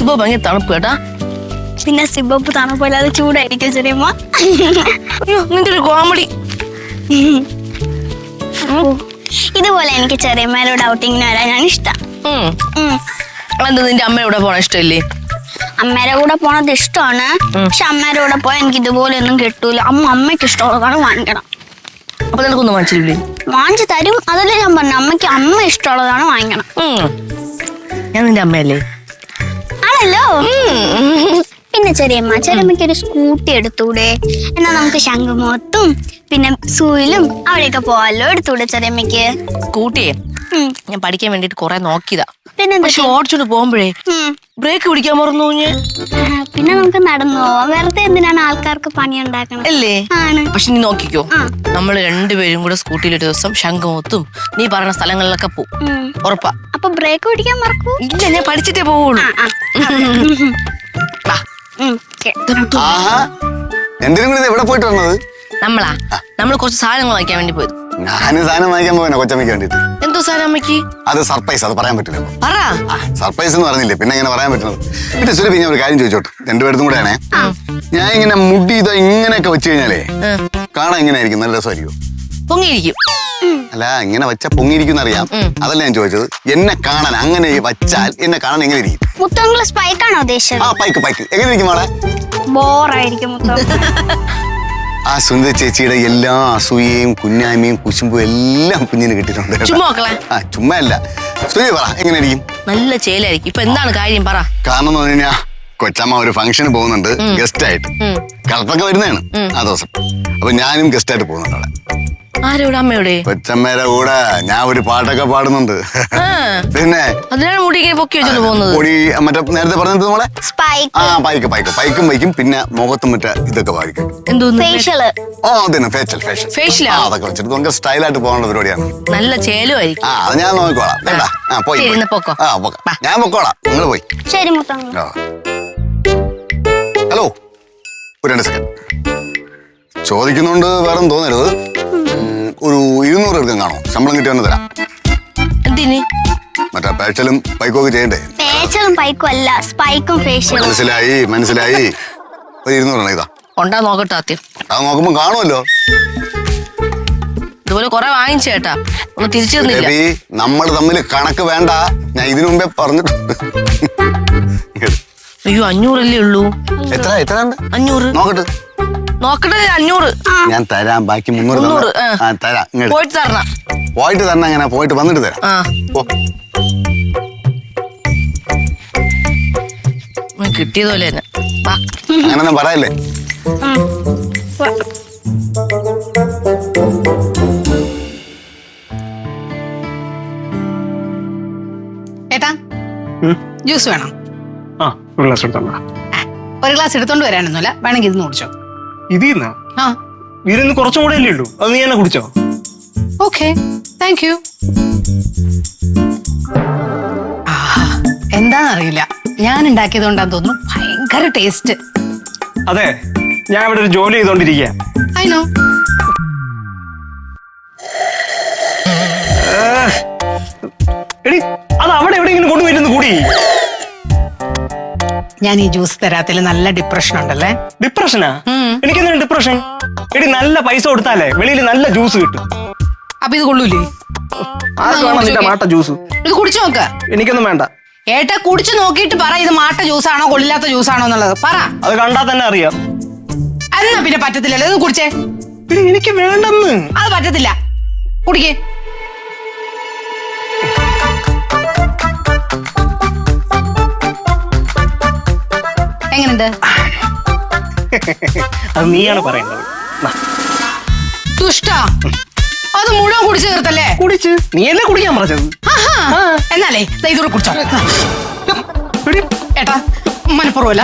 സിബോ ഭയങ്കര തണുപ്പ് കേട്ടാ. പിന്നെ സിബപ്പ് തണുപ്പില്ലാതെ ചൂടായിരിക്കും ചെറിയമ്മ. അയ്യോ നിന്റെ ഒരു കോമഡി. ഇതുപോലെ എനിക്ക് ചെറിയമ്മയോട് ഔട്ടിങ്ങിന് വരാനാണ് ഇഷ്ടം. എന്താ നിന്റെ അമ്മയുടെ കൂടെ പോണ ഇഷ്ടമില്ലേ? അമ്മയുടെ കൂടെ പോണത് ഇഷ്ടമാണ്. പക്ഷെ അമ്മയുടെ കൂടെ പോയാൽ എനിക്ക് ഇതുപോലെ ഒന്നും കിട്ടൂല. അമ്മയ്ക്ക് ഇഷ്ടമുള്ളതാണ് വാങ്ങിക്കണം. അപ്പൊ നിനക്കൊന്നും വാങ്ങിച്ചില്ലേ? വാങ്ങിച്ചു തരും. അതല്ലേ ഞാൻ പറഞ്ഞു, അമ്മയ്ക്ക് അമ്മ ഇഷ്ടമുള്ളതാണ് വാങ്ങിക്കണം. ഞാൻ നിന്റെ അമ്മയല്ലേ? ആണല്ലോ. പിന്നെ ചെറിയമ്മയ്ക്ക് ഒരു സ്കൂട്ടി എടുത്തൂടെ? എന്നാ നമുക്ക് ശംഖുമുഖത്തും പിന്നെ സൂയിലും അവിടെയൊക്കെ പോവാല്ലോ. എടുത്തൂടെ ചെറിയമ്മയ്ക്ക് സ്കൂട്ടിയെ? ഞാൻ പഠിക്കാൻ വേണ്ടിട്ട് കൊറേ നോക്കിയതാ. പിന്നെ ഓടിച്ചോണ്ട് പോകുമ്പോഴേ ബ്രേക്ക് പിടിക്കാൻ മറന്നു. പിന്നെ നമുക്ക് നടന്നു പോവാം. വെറുതെ എന്തിനാണ് ആൾക്കാർക്ക് പണി ഉണ്ടാക്കണം അല്ലേ? ആണ്. പക്ഷെ നീ നോക്കിക്കോ, നമ്മൾ രണ്ടുപേരും കൂടെ സ്കൂട്ടിയിൽ ഒരു ദിവസം ശംഖുമുഖത്തും നീ പറഞ്ഞ സ്ഥലങ്ങളിലൊക്കെ പോകും. ഉറപ്പാ. അപ്പൊ ബ്രേക്ക് പിടിക്കാൻ മറക്കൂ? ഇല്ല, ഞാൻ പഠിച്ചിട്ടേ പോവുള്ളൂ. എന്തിനും കൂടി എവിടെ പോയിട്ട് വന്നത്? നമ്മൾ കുറച്ച് സാധനങ്ങൾ വാങ്ങിക്കാൻ വേണ്ടി പോയത്. ഞാനും സാധനം വാങ്ങിക്കാൻ പോകാനോ കൊച്ചമ്മയ്ക്ക് വേണ്ടിട്ട്. എന്തോ സാധനം അമ്മയ്ക്ക്? അത് സർപ്രൈസ്, അത് പറയാൻ പറ്റില്ല. സർപ്രൈസ് എന്ന് പറഞ്ഞില്ലേ, പിന്നെ എങ്ങനെ പറയാൻ പറ്റുന്നത്? പിന്നെ സുരഭി, ഞാൻ ഒരു കാര്യം ചോദിച്ചോട്ടെ, രണ്ടുപേർത്തും കൂടെയാണേ. ഞാൻ ഇങ്ങനെ മുടി ഇതോ ഇങ്ങനെയൊക്കെ വെച്ച് കഴിഞ്ഞാലേ കാണാൻ എങ്ങനെയായിരിക്കും? നല്ല രസമായിരിക്കും? പൊങ്ങിയിരിക്കും. അല്ല, ഇങ്ങനെ വെച്ചാൽ പൊങ്ങിയിരിക്കും അറിയാം. അതല്ല ഞാൻ ചോദിച്ചത്. എന്നെ കാണാൻ അങ്ങനെ വച്ചാൽ എന്നെ കാണാൻ എങ്ങനെ ഇരിക്കും? സ്പൈക്കാണോ ഉദ്ദേശിച്ചത്? പൈക്ക് എങ്ങനെ ഇരിക്കും മോളെ? ബോറായിരിക്കും. ആ സുന്ദര ചേച്ചിയുടെ എല്ലാ അസൂയയും കുഞ്ഞായ്മയും കുശുമ്പും എല്ലാം കുഞ്ഞിന് കിട്ടിയിട്ടുണ്ട്. ചുമ്മാ അല്ല. സുരഭി പറ, എങ്ങനെ ഇരിക്കും? നല്ല ചേലായിരിക്കും. ഇപ്പൊ എന്താണ് കാര്യം പറ. കാരണം എന്ന് പറഞ്ഞു കഴിഞ്ഞാൽ കൊച്ചമ്മ ഒരു ഫംഗ്ഷന് പോകുന്നുണ്ട് ഗസ്റ്റ് ആയിട്ട്. കളപ്പൊക്കെ വരുന്നതാണ് ആ ദിവസം. അപ്പൊ ഞാനും ഗസ്റ്റ് ആയിട്ട് പോകുന്നുണ്ട് അവിടെ. ആരോടെ? അമ്മയുടെ? കൊച്ചമ്മയുടെ കൂടെ ഞാൻ ഒരു പാട്ടൊക്കെ പാടുന്നുണ്ട്. പിന്നെ അതിനാണ് മുടി ഇങ്ങനെ പൊക്കി വെച്ചോണ്ട് പോകുന്നത്. മുടി മറ്റേ നേരത്തെ പറഞ്ഞത് നമ്മളെ പൈക്കും പിന്നെ മുഖത്തും മറ്റേ ഇതൊക്കെ പാടിക്കും. അതൊക്കെ വെച്ചിട്ട് നമുക്ക് സ്റ്റൈലായിട്ട് പോകേണ്ട പരിപാടിയാണ്. നല്ല ചേലുമായിരിക്കും. അത് ഞാൻ നോക്കിക്കോളാം. ഞാൻ പൊക്കോളാം, നിങ്ങൾ പോയി. ഹലോ, ഒരു 2 സെക്കൻഡ് ചോദിക്കുന്നുണ്ട്, വേറെ തോന്നരുത്. ഒരു 200 എടുക്കാൻ കാണോ? ശമ്പളം കിട്ടി വന്ന് തരാം. എന്തിന്? മറ്റേ പേച്ചലും പൈക്കും ഒക്കെ ചെയ്യണ്ടേ? പേച്ചലും പൈക്കും അല്ല, സ്പൈക്കും ഫേഷ്യലും. മനസ്സിലായി. ഒരു 200 ഇതാ. കൊണ്ടാ നോക്കട്ടെ ആദ്യം. അത് നോക്കുമ്പോ കാണുമല്ലോ. ഇതുപോലെ കൊറേ വാങ്ങിച്ചേട്ടാ, ഒന്ന് തിരിച്ചു തന്നില്ല. നമ്മൾ തമ്മിൽ കണക്ക് വേണ്ട, ഞാൻ ഇതിനു മുമ്പേ പറഞ്ഞിട്ടുണ്ട്. അയ്യോ, 500 അല്ലേ ഉള്ളൂ. എത്ര 500 നോക്കട്ടെ. 500 ഞാൻ തരാം. ബാക്കി 300 തരാം. പോയിട്ട് തരണം. അങ്ങനെ പോയിട്ട് വന്നിട്ട് തരാം. കിട്ടിയതുപോലെ തന്നെ. അങ്ങനെ പറയല്ലേ. ഏട്ടാ, ജ്യൂസ് വേണം? ഒരു ഗ്ലാസ് എടുത്തോണ്ടാ. ഒരു ഗ്ലാസ് എടുത്തോണ്ട് വരാനൊന്നുമില്ല, വേണമെങ്കിൽ ഇത് കുടിച്ചോ. ഇതിന്ന് കുറച്ചും കൂടെ അല്ലേ ഉള്ളൂ, അത് നീ തന്നെ കുടിച്ചോ. Okay, thank you. എന്താന്നറിയില്ല, ഞാൻ ഉണ്ടാക്കിയത് കൊണ്ടാന്ന് തോന്നുന്നു ഭയങ്കര ടേസ്റ്റ്. അതെ, ഞാൻ ഇവിടെ ഒരു ജോലി ചെയ്തോണ്ടിരിക്കുക. അയ്യോ, എടി അത് അവിടെ എവിടെയെങ്കിലും കൊണ്ടുപോയിരുന്നു കൂടി. ഞാൻ ഈ ജ്യൂസ് തരാത്തിൽ നല്ല ഡിപ്രഷൻ ഉണ്ടല്ലേ. ഡിപ്രഷനാ? എനിക്കെന്താണ് ഡിപ്രഷൻ? എടി നല്ല പൈസ കൊടുത്താലേ വെളിയിൽ നല്ല ജ്യൂസ് കിട്ടും. അപ്പൊ ഇത് കൊള്ളൂലേ? മാട്ട ജ്യൂസ് ഇത് കുടിച്ചു നോക്ക. എനിക്കൊന്നും വേണ്ട. ഏട്ടാ, കുടിച്ചു നോക്കിയിട്ട് പറ, ഇത് മാട്ട ജ്യൂസാണോ കൊള്ളില്ലാത്ത ജ്യൂസാണോ എന്നുള്ളത് പറ. അത് കണ്ടാ തന്നെ അറിയാം. എന്നാ പിന്നെ പറ്റത്തില്ലല്ലോ, ഇത് കുടിച്ചേ. എനിക്ക് വേണ്ടെന്ന്. അത് പറ്റത്തില്ല, കുടിക്കേ. എങ്ങനെയുണ്ട്? അത് നീയാണ് പറയേണ്ടത്. ദുഷ്ട, അത് മുഴുവൻ കുടിച്ചു തീർത്തല്ലേ? കുടിച്ച് നീയല്ലേ കുടിക്കാൻ പറഞ്ഞത്. എന്നാലേ ഇതൂടെ കുടിച്ചോ. ഏട്ടാ, മനപ്പുറമല്ല.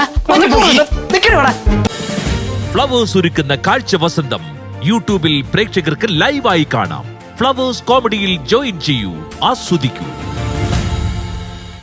ഫ്ലവേഴ്സ് ഒരുക്കുന്ന കാഴ്ച വസന്തം യൂട്യൂബിൽ പ്രേക്ഷകർക്ക് ലൈവായി കാണാം. ഫ്ലവേഴ്സ് കോമഡിയിൽ ജോയിൻ ചെയ്യൂ, ആസ്വദിക്കൂ.